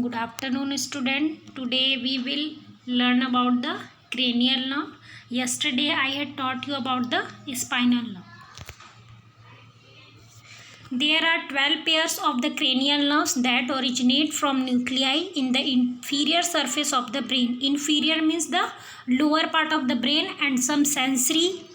Good afternoon, student. Today we will learn about the cranial nerve. Yesterday I had taught you about the spinal nerve. There are 12 pairs of the cranial nerves that originate from nuclei in the inferior surface of the brain. Inferior means the lower part of the brain, and some sensory,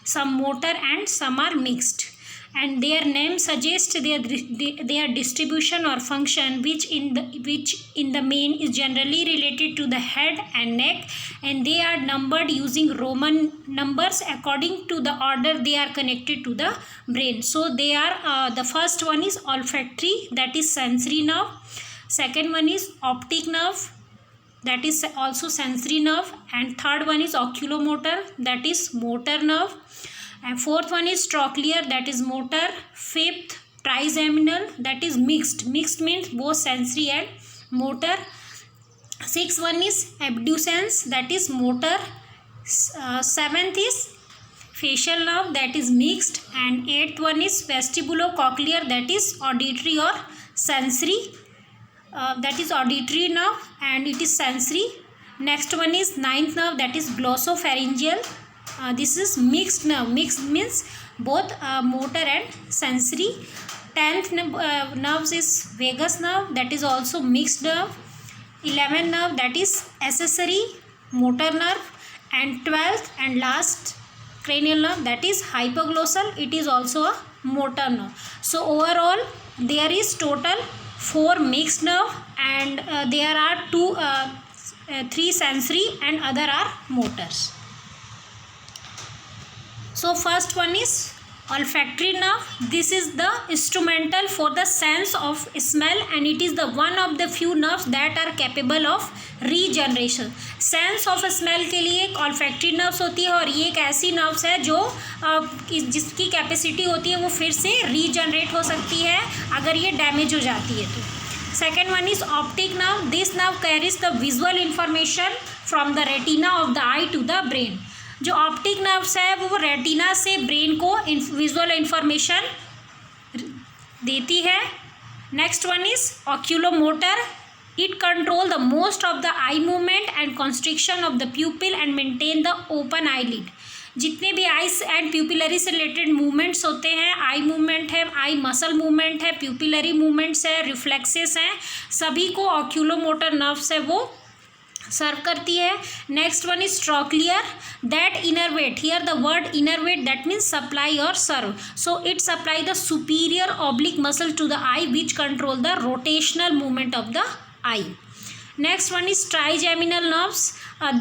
some motor, and some are mixed. And their name suggests their distribution or function, which in the main is generally related to the head and neck, and they are numbered using Roman numbers according to the order they are connected to the brain. So they are the first one is olfactory, that is sensory nerve. Second one is optic nerve, that is also sensory nerve, and third one is oculomotor, that is motor nerve, and fourth one is trochlear, that is motor. Fifth, trigeminal, that is mixed means both sensory and motor. Sixth one is abducens, that is motor. Seventh is facial nerve, that is mixed, and eighth one is vestibulocochlear, that is auditory or sensory, that is auditory nerve and it is sensory. Next one is ninth nerve, that is glossopharyngeal. This is mixed nerve. Mixed means both motor and sensory. 10th nerves is vagus nerve, that is also mixed nerve. 11th nerve, that is accessory motor nerve, and 12th and last cranial nerve, that is hypoglossal, it is also a motor nerve. So overall there is total 4 mixed nerve, and there are 3 sensory and other are motors. So first one is olfactory nerve. This is the instrumental for the sense of smell, and it is the one of the few nerves that are capable of regeneration. Sense of smell के लिए एक olfactory nerves होती है, और ये एक ऐसी nerves है जो जिसकी कैपेसिटी होती है वो फिर से रीजनरेट हो सकती है अगर ये डैमेज हो जाती है तो. Second one is optic nerve. This nerve carries the visual information from the retina of the eye to the brain. जो ऑप्टिक नर्व्स है वो रेटिना से ब्रेन को विजुअल इंफॉर्मेशन देती है. Next one is oculomotor. It control the most of the eye movement and constriction of the प्यूपिल and maintain the open eyelid. जितने भी eyes and pupillary से रिलेटेड मूवमेंट्स होते हैं, आई मूवमेंट है, आई muscle movement है, pupillary movements है, reflexes हैं, सभी को ऑक्यूलोमोटर नर्व्स है वो सर्व करती है. Next one is trochlear, that innervate. Here the word innervate that means supply और serve. So it supply the superior oblique muscle to the eye which control the rotational movement of the eye. Next one is trigeminal nerves.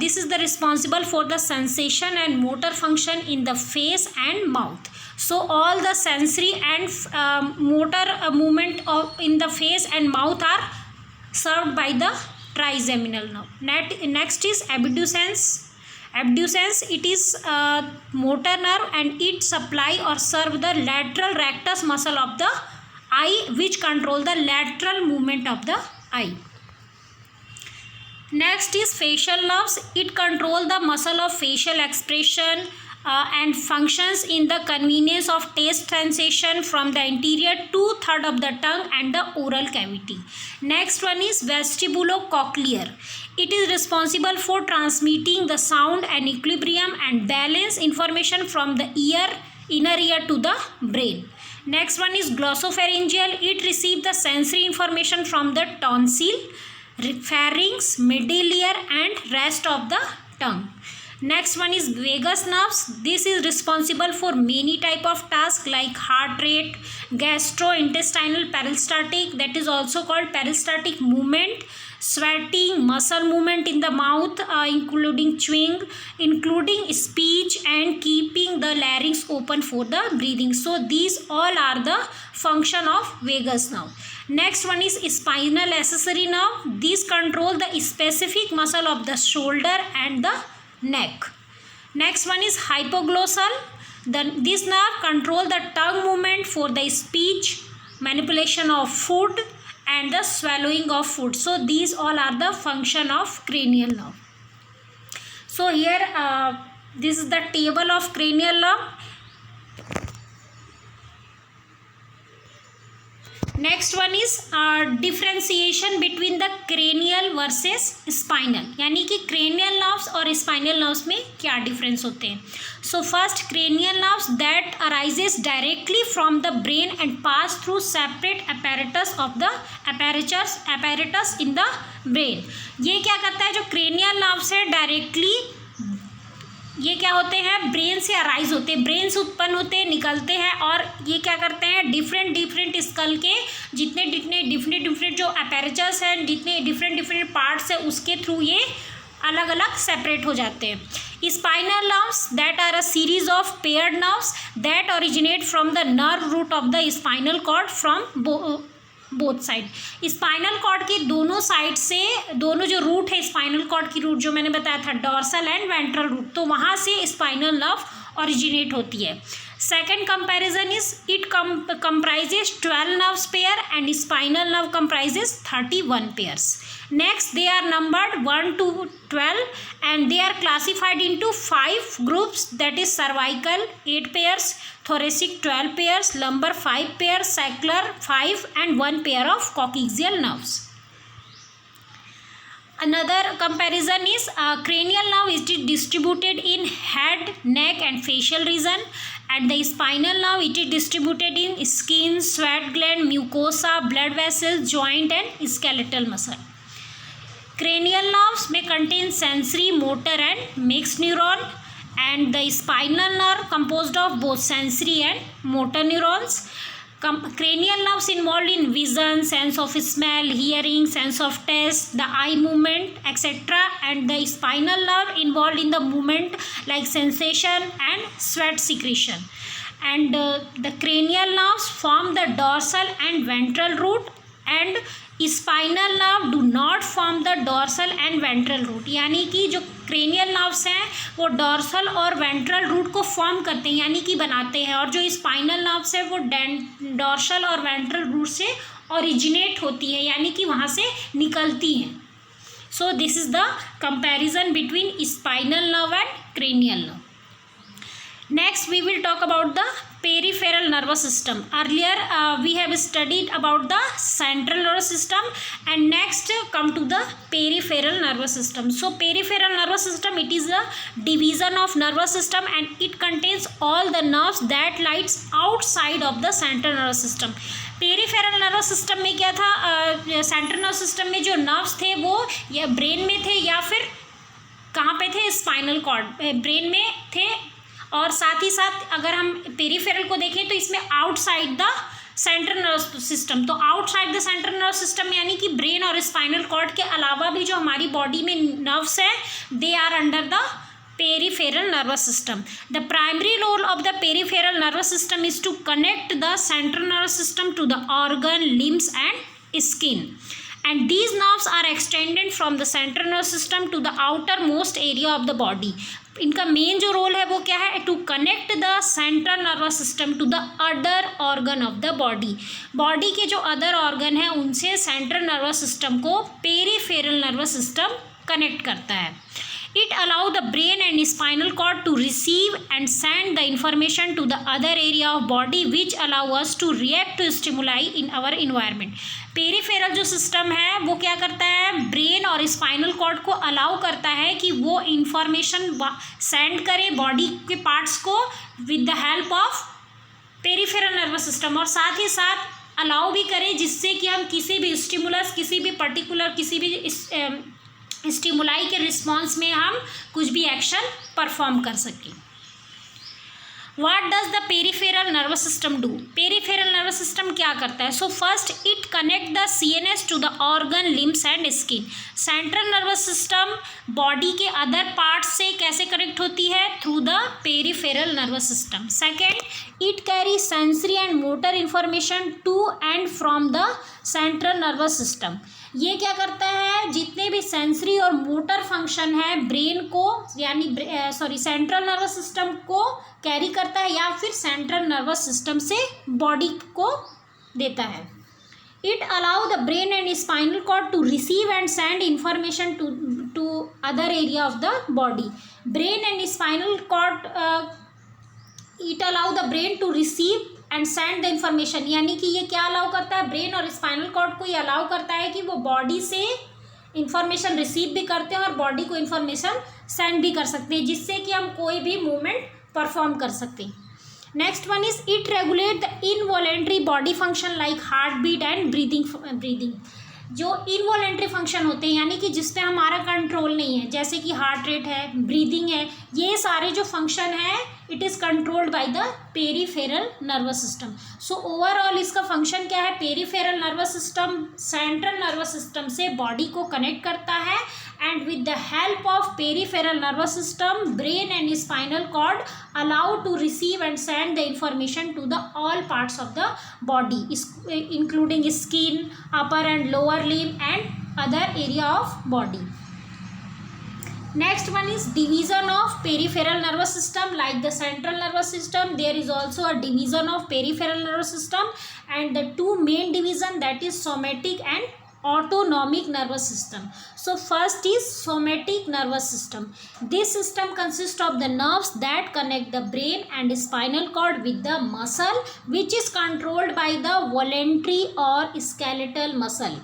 This is the responsible for the sensation and motor function in the face and mouth. So all the sensory and motor movement in the face and mouth are served by the trigeminal nerve. Next is abducens. Abducens, it is motor nerve and it supply or serve the lateral rectus muscle of the eye which control the lateral movement of the eye. Next is facial nerves. It control the muscle of facial expression and functions in the convenience of taste sensation from the interior 2/3 of the tongue and the oral cavity. Next one is vestibulocochlear. It is responsible for transmitting the sound and equilibrium and balance information from the inner ear to the brain. Next one is glossopharyngeal. It receives the sensory information from the tonsil, pharynx, middle ear and rest of the tongue. Next one is vagus nerves. This is responsible for many type of tasks like heart rate, gastrointestinal peristaltic, that is also called peristaltic movement, sweating, muscle movement in the mouth, including chewing, including speech and keeping the larynx open for the breathing. So these all are the function of vagus nerve. Next one is spinal accessory nerve. These control the specific muscle of the shoulder and the neck. Next one is hypoglossal. This nerve control the tongue movement for the speech, manipulation of food and the swallowing of food. So these all are the function of cranial nerve. So here this is the table of cranial nerve. Next one is differentiation between the cranial versus spinal, यानी कि cranial nerves और spinal nerves में क्या difference होते हैं. So first, cranial nerves that arises directly from the brain and pass through separate apparatus in the brain. ये क्या करता है, जो क्रेनियल नर्व्स है डायरेक्टली ये क्या होते हैं, ब्रेन से अराइज होते हैं, ब्रेन से उत्पन्न होते हैं, निकलते हैं, और ये क्या करते हैं, डिफरेंट स्कल के जितने डिफरेंट जो अपैरेचर्स हैं, जितने डिफरेंट पार्ट्स है, उसके थ्रू ये अलग अलग सेपरेट हो जाते हैं. Spinal nerves that are a series of paired nerves that originate from the nerve root of the spinal cord from both side. Spinal cord की दोनों साइड से, दोनों जो रूट है स्पाइनल कॉर्ड की रूट जो मैंने बताया था, डॉर्सल एंड वेंट्रल रूट, तो वहाँ से स्पाइनल नर्व ओरिजिनेट होती है. Second comparison is it comprises 12 nerves pair and spinal nerve comprises 31 pairs. Next, they are numbered 1 to 12 and they are classified into 5 groups, that is cervical 8 pairs, thoracic 12 pairs, lumbar 5 pairs, sacral 5 and 1 pair of coccygeal nerves. Another comparison is cranial nerve is distributed in head, neck and facial region, and the spinal nerve it is distributed in skin, sweat gland, mucosa, blood vessels, joint and skeletal muscle. Cranial nerves may contain sensory, motor and mixed neuron, and the spinal nerve composed of both sensory and motor neurons. Cranial nerves involved in vision, sense of smell, hearing, sense of taste, the eye movement, etc. And the spinal nerve involved in the movement like sensation and sweat secretion. And the cranial nerves form the dorsal and ventral root, and spinal nerve do not form the dorsal and ventral root, यानी कि जो cranial nerves हैं वो dorsal और ventral root को form करते हैं, यानी कि बनाते हैं, और जो स्पाइनल नर्व्स है वो डॉर्सल और वेंट्रल रूट से ओरिजिनेट होती है, यानी कि वहाँ से निकलती हैं. So this is the comparison between spinal nerve and cranial nerve. Next, we will talk about the peripheral nervous system. Earlier, we have studied about the central nervous system, and next come to the peripheral nervous system. So, peripheral nervous system, it is a division of nervous system, and it contains all the nerves that lies outside of the central nervous system. Peripheral nervous system में क्या था, central nervous system में जो nerves थे वो या brain में थे या फिर कहाँ पे थे, स्पाइनल कॉर्ड ब्रेन में थे, और साथ ही साथ अगर हम पेरीफेरल को देखें तो इसमें outside the central nervous system, तो outside the central nervous system यानी कि ब्रेन और स्पाइनल कॉर्ड के अलावा भी जो हमारी बॉडी में नर्व्स हैं they are under the peripheral nervous system. The primary role of the peripheral nervous system is to connect the central nervous system to the organ, limbs and skin. And these nerves are extended from the central nervous system to the outermost area of the body. इनका main जो role है वो क्या है, to connect the central nervous system to the other organ of the body. Body के जो other organ है उनसे सेंट्रल नर्वस सिस्टम को पेरीफेरल नर्वस सिस्टम कनेक्ट करता है. It allow the brain and spinal cord to receive and send the information to the other area of body which allow us to react to stimuli in our environment. Peripheral जो system है वो क्या करता है, brain और spinal cord को allow करता है कि वो इंफॉर्मेशन सेंड करे बॉडी के पार्ट्स को with the help of peripheral nervous system, और साथ ही साथ अलाउ भी करे जिससे कि हम किसी भी स्टिमुलस, किसी भी पर्टिकुलर, किसी भी स्टिमुलाई के रिस्पॉन्स में हम कुछ भी एक्शन परफॉर्म कर सकें. What does the peripheral nervous system do? Peripheral nervous system क्या करता है? So first it connect the CNS to the organ, limbs and skin. Central nervous system body के अदर पार्ट्स से कैसे कनेक्ट होती है? Through the peripheral nervous system. Second, it carry sensory and motor information to and from the central nervous system. ये क्या करता है, जितने भी सेंसरी और मोटर फंक्शन है ब्रेन को यानी सेंट्रल नर्वस सिस्टम को कैरी करता है या फिर सेंट्रल नर्वस सिस्टम से बॉडी को देता है. It allow the brain and spinal cord to receive and send information to other area of the body. Brain and spinal cord, it allow the brain to receive and send the information, यानी कि ये क्या allow करता है, brain और spinal cord को ये allow करता है कि वो बॉडी से इंफॉर्मेशन रिसीव भी करते हैं और बॉडी को इंफॉर्मेशन सेंड भी कर सकते हैं, जिससे कि हम कोई भी मूवमेंट परफॉर्म कर सकते हैं। Next one is it regulate the involuntary body function like heartbeat and breathing. जो इनवॉलेंट्री फंक्शन होते हैं यानी कि जिस पे हमारा कंट्रोल नहीं है, जैसे कि हार्ट रेट है, ब्रीदिंग है, ये सारे जो फंक्शन है it is controlled by the peripheral nervous system. So overall इसका फंक्शन क्या है, peripheral nervous system central nervous system से बॉडी को कनेक्ट करता है and with the help of peripheral nervous system brain and spinal cord allow to receive and send the information to the all parts of the body including skin, upper and lower limb and other area of body. Next one is division of peripheral nervous system. Like the central nervous system, there is also a division of peripheral nervous system, and the two main division, that is somatic and autonomic nervous system. So first is somatic nervous system. This system consists of the nerves that connect the brain and spinal cord with the muscle, which is controlled by the voluntary or skeletal muscle.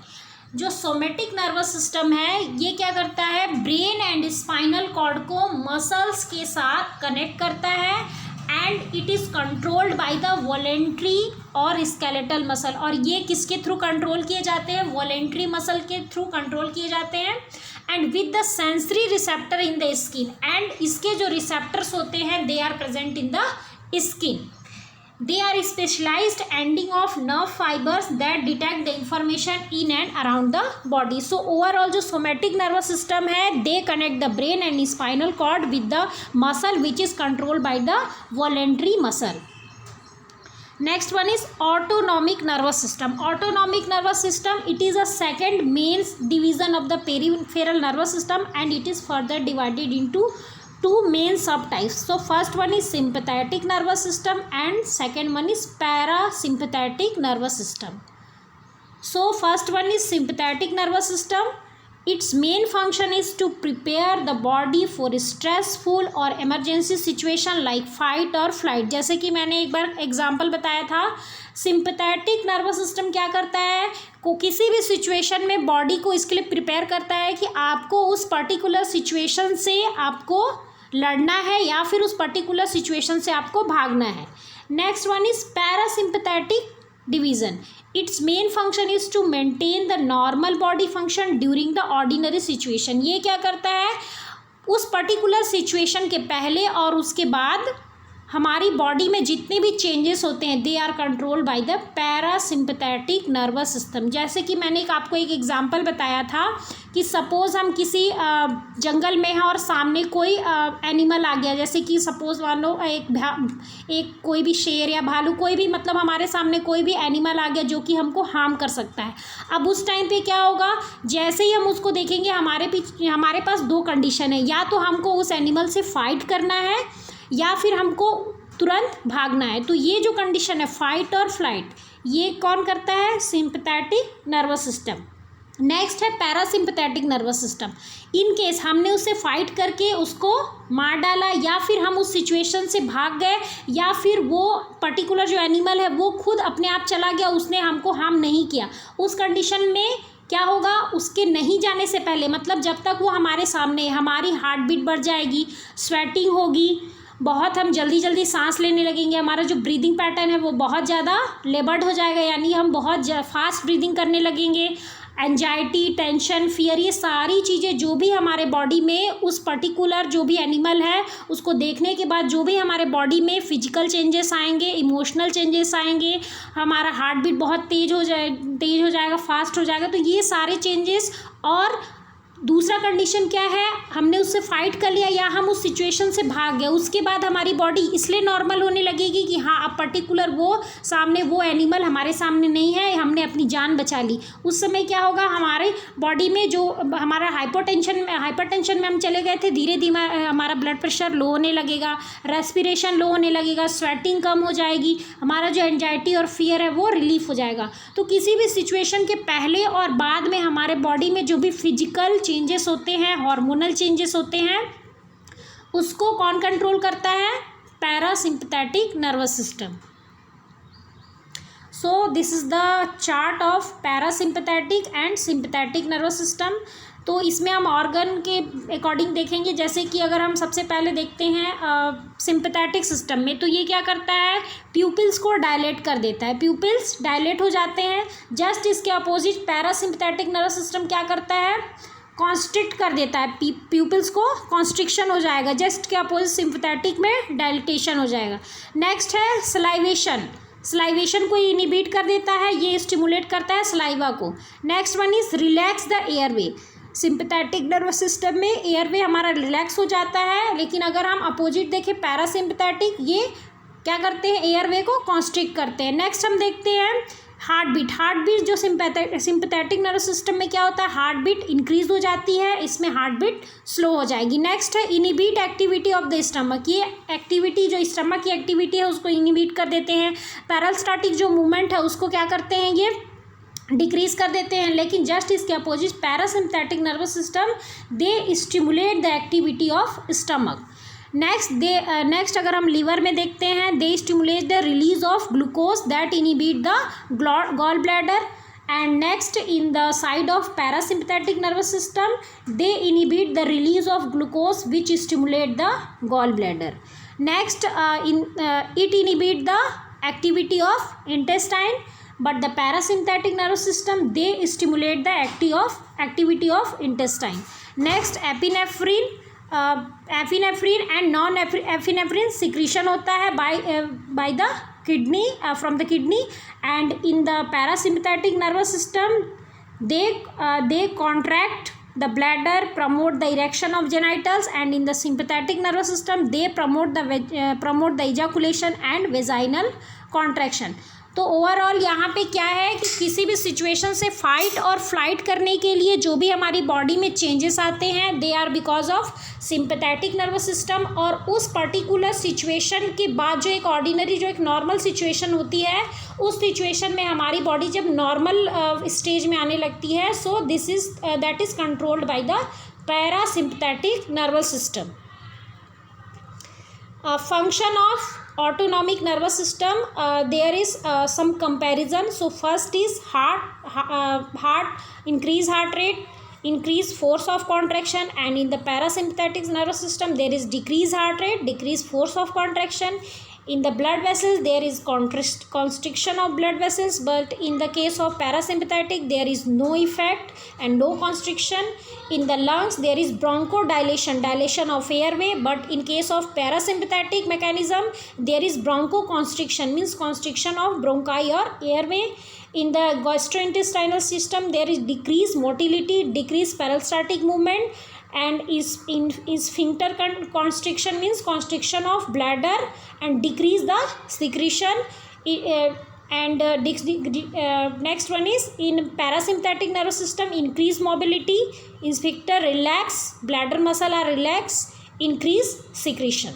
जो somatic nervous system है ये क्या करता है, brain and spinal cord को muscles के साथ connect करता है and it is controlled by the voluntary और स्केलेटल मसल। और ये किसके थ्रू कंट्रोल किए जाते हैं, वॉलेंट्री मसल के थ्रू कंट्रोल किए जाते हैं and with the sensory receptor in the skin. And इसके जो रिसेप्टर्स होते हैं they are present in the skin. They are specialized ending of nerve fibers that detect the information in and around the body. So overall जो somatic nervous system है they connect the brain and spinal cord with the muscle which is controlled by the voluntary muscle. Next one is autonomic nervous system. Autonomic nervous system, it is a second main division of the peripheral nervous system and it is further divided into two main subtypes. So first one is sympathetic nervous system and second one is parasympathetic nervous system. So first one is sympathetic nervous system. Its main function is to prepare the body for stressful or emergency situation like fight or flight. जैसे कि मैंने एक बार example बताया था, sympathetic nervous system क्या करता है, को किसी भी सिचुएशन में बॉडी को इसके लिए प्रिपेयर करता है कि आपको उस पर्टिकुलर सिचुएशन से आपको लड़ना है या फिर उस पर्टिकुलर सिचुएशन से आपको भागना है। Next one is parasympathetic division. Its main function is to maintain the normal body function during the ordinary situation. ये क्या करता है, उस पर्टिकुलर सिचुएशन के पहले और उसके बाद हमारी बॉडी में जितने भी चेंजेस होते हैं they are controlled by the parasympathetic nervous system. जैसे कि मैंने आपको एक एग्जांपल बताया था कि सपोज़ हम किसी जंगल में हैं और सामने कोई एनिमल आ गया, जैसे कि सपोज़ मान लो एक कोई भी शेर या भालू, कोई भी मतलब हमारे सामने कोई भी एनिमल आ गया जो कि हमको हार्म कर सकता है. अब उस टाइम पे क्या होगा, जैसे ही हम उसको देखेंगे हमारे पास दो कंडीशन है, या तो हमको उस एनिमल से फाइट करना है या फिर हमको तुरंत भागना है. तो ये जो कंडीशन है फाइट और फ्लाइट, ये कौन करता है, सिंपैथेटिक नर्वस सिस्टम. नेक्स्ट है parasympathetic nervous system. In case हमने उससे फाइट करके उसको मार डाला या फिर हम उस सिचुएशन से भाग गए या फिर वो पर्टिकुलर जो एनिमल है वो खुद अपने आप चला गया, उसने हमको हार्म नहीं किया, उस कंडीशन में क्या होगा, उसके नहीं जाने से पहले मतलब जब तक वो हमारे सामने, हमारी हार्ट बीट बढ़ जाएगी, स्वेटिंग होगी, बहुत हम जल्दी सांस लेने लगेंगे, हमारा जो ब्रीदिंग पैटर्न है वो बहुत ज़्यादा लेबर्ड हो जाएगा, यानी हम बहुत फास्ट ब्रीदिंग करने लगेंगे. एंजाइटी, टेंशन, फियर, ये सारी चीज़ें जो भी हमारे बॉडी में उस पर्टिकुलर जो भी एनिमल है उसको देखने के बाद जो भी हमारे बॉडी में फिजिकल चेंजेस आएंगे, इमोशनल चेंजेस आएंगे, हमारा हार्ट बीट बहुत तेज़ हो जाएगा, फास्ट हो जाएगा. तो ये सारे चेंजेस. और दूसरा कंडीशन क्या है, हमने उससे फाइट कर लिया या हम उस सिचुएशन से भाग गए, उसके बाद हमारी बॉडी इसलिए नॉर्मल होने लगेगी कि हाँ अब पर्टिकुलर वो एनिमल हमारे सामने नहीं है, हमने अपनी जान बचा ली. उस समय क्या होगा, हमारे बॉडी में जो हमारा हाइपरटेंशन में हम चले गए थे, धीरे धीरे हमारा ब्लड प्रेशर लो होने लगेगा, रेस्पिरेशन लो होने लगेगा, स्वेटिंग कम हो जाएगी, हमारा जो एंजाइटी और फियर है वो रिलीफ हो जाएगा. तो किसी भी सिचुएशन के पहले और बाद में हमारे बॉडी में जो भी फिजिकल चेंजेस होते हैं, हार्मोनल चेंजेस होते हैं, उसको कौन कंट्रोल करता है, parasympathetic nervous system. So this is the chart of parasympathetic and sympathetic nervous system. तो इसमें हम ऑर्गन के अकॉर्डिंग देखेंगे, जैसे कि अगर हम सबसे पहले देखते हैं सिंपथेटिक सिस्टम में, तो ये क्या करता है, प्यूपिल्स को डायलेट कर देता है, प्यूपिल्स डायलेट हो जाते हैं। जस्ट इसके अपोजिट पैरासिम्पथेटिक नर्वस सिस्टम क्या करता है, कॉन्स्ट्रिक्ट कर देता है, प्यूपिल्स को कॉन्स्ट्रिक्शन हो जाएगा, जस्ट के अपोजिट सिंपथेटिक में डायलिटेशन हो जाएगा। नेक्स्ट है सलाइवेशन, सलाइवेशन को इनिबिट कर देता है, ये स्टिमुलेट करता है सलाइवा को। Next one is relax the airway, sympathetic nervous system में एयरवे हमारा रिलैक्स हो जाता है, लेकिन अगर हम अपोजिट देखें पैरासिम्पथेटिक, ये क्या करते हैं, एयरवे को कॉन्स्ट्रिक्ट करते हैं। नेक्स्ट हम देखते हैं हार्ट बीट, हार्ट बीट जो सिंपथेटिक नर्वस सिस्टम में क्या होता है, हार्ट बीट इंक्रीज हो जाती है, इसमें हार्ट बीट स्लो हो जाएगी। नेक्स्ट है inhibit activity of the stomach, ये एक्टिविटी जो स्टमक की एक्टिविटी है उसको इनिबिट कर देते हैं। पैरास्टाटिक जो मूवमेंट है उसको क्या करते हैं, ये डिक्रीज कर देते हैं। लेकिन जस्ट इसके opposite parasympathetic nervous system they stimulate the activity of stomach. Next अगर हम लीवर में देखते हैं, they stimulate the release of glucose that inhibit the gall bladder. And next in the side of parasympathetic nervous system they inhibit the release of glucose which stimulate the gall bladder. Next it inhibit the activity of intestine, but the parasympathetic nervous system they stimulate the activity of intestine. Next epinephrine, epinephrine and non-epinephrine secretion होता है by the kidney, from the kidney, and in the parasympathetic nervous system they contract the bladder, promote the erection of genitals, and in the sympathetic nervous system they promote the ejaculation and vaginal contraction. तो overall यहाँ पे क्या है कि किसी भी situation से fight और फ्लाइट करने के लिए जो भी हमारी बॉडी में चेंजेस आते हैं they are because of sympathetic nervous system. और उस पर्टिकुलर सिचुएशन के बाद जो एक ऑर्डिनरी जो एक नॉर्मल सिचुएशन होती है, उस सिचुएशन में हमारी बॉडी जब नॉर्मल स्टेज में आने लगती है, so this is that is controlled by the parasympathetic nervous system. Function of autonomic nervous system, there is some comparison. So first is heart increase heart rate, increase force of contraction, and in the parasympathetic nervous system there is decrease heart rate, decrease force of contraction. In the blood vessels there is constriction of blood vessels, but in the case of parasympathetic there is no effect and no constriction. In the lungs there is bronchodilation, dilation of airway, but in case of parasympathetic mechanism there is bronchoconstriction, means constriction of bronchi or airway. In the gastrointestinal system there is decreased motility, decreased peristaltic movement, and is sphincter constriction, means constriction of bladder, and decrease the secretion. And next one is in parasympathetic nervous system increase mobility, sphincter relax, bladder muscle are relax, increase secretion.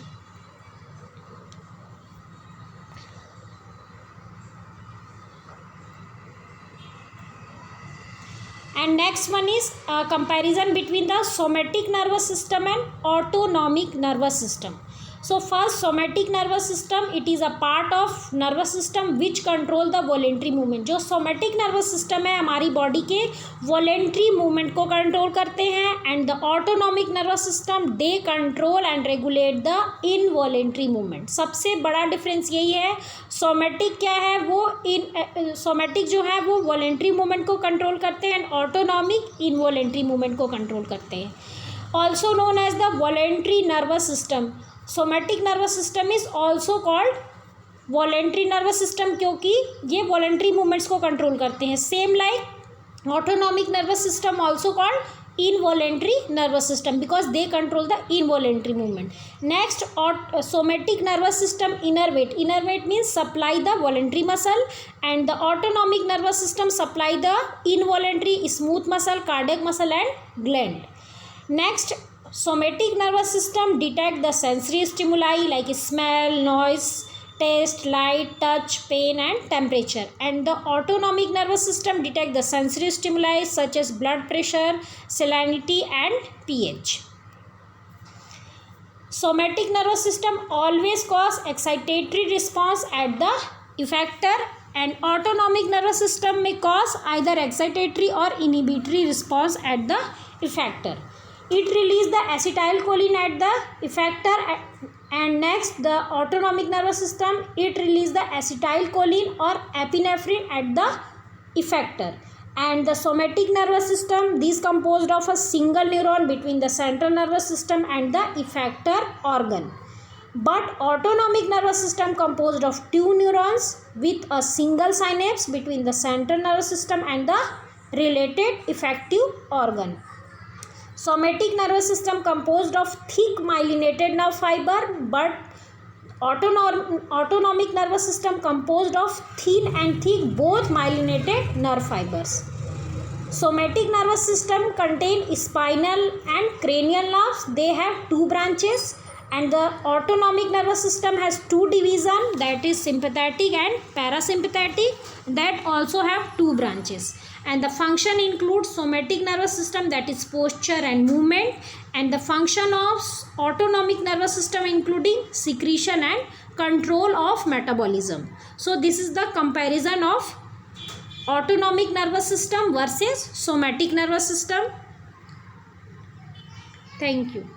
And next one is comparison between the somatic nervous system and autonomic nervous system. So first somatic nervous system, it is a part of nervous system which control the voluntary movement. जो somatic nervous system है हमारी body के voluntary movement को control करते हैं, and the autonomic nervous system they control and regulate the involuntary movement. सबसे बड़ा difference यही है, somatic क्या है, वो somatic जो है वो voluntary movement को कंट्रोल करते हैं, and autonomic involuntary movement को कंट्रोल करते हैं. Also known as the voluntary nervous system. Somatic nervous system is also called voluntary nervous system, क्योंकि ये वॉलेंट्री मूवमेंट्स को कंट्रोल करते हैं. Same like autonomic nervous system also called involuntary nervous system because they control the involuntary movement. Next somatic nervous system innervate, innervate means supply the voluntary muscle, and the autonomic nervous system supply the involuntary smooth muscle, cardiac muscle and gland. Next somatic nervous system detect the sensory stimuli like smell, noise, taste, light, touch, pain and temperature, and the autonomic nervous system detect the sensory stimuli such as blood pressure, salinity and pH. Somatic nervous system always cause excitatory response at the effector And autonomic nervous system may cause either excitatory or inhibitory response at the effector. It releases the acetylcholine at the effector, and next the autonomic nervous system, it releases the acetylcholine or epinephrine at the effector. And the somatic nervous system, this composed of a single neuron between the central nervous system and the effector organ. But autonomic nervous system composed of two neurons with a single synapse between the central nervous system and the related effective organ. Somatic nervous system composed of thick myelinated nerve fiber, but autonomic nervous system composed of thin and thick both myelinated nerve fibers. Somatic nervous system contain spinal and cranial nerves. They have two branches, and the autonomic nervous system has two divisions, that is sympathetic and parasympathetic, that also have two branches. And the function includes somatic nervous system, that is posture and movement, and the function of autonomic nervous system including secretion and control of metabolism. So this is the comparison of autonomic nervous system versus somatic nervous system. Thank you.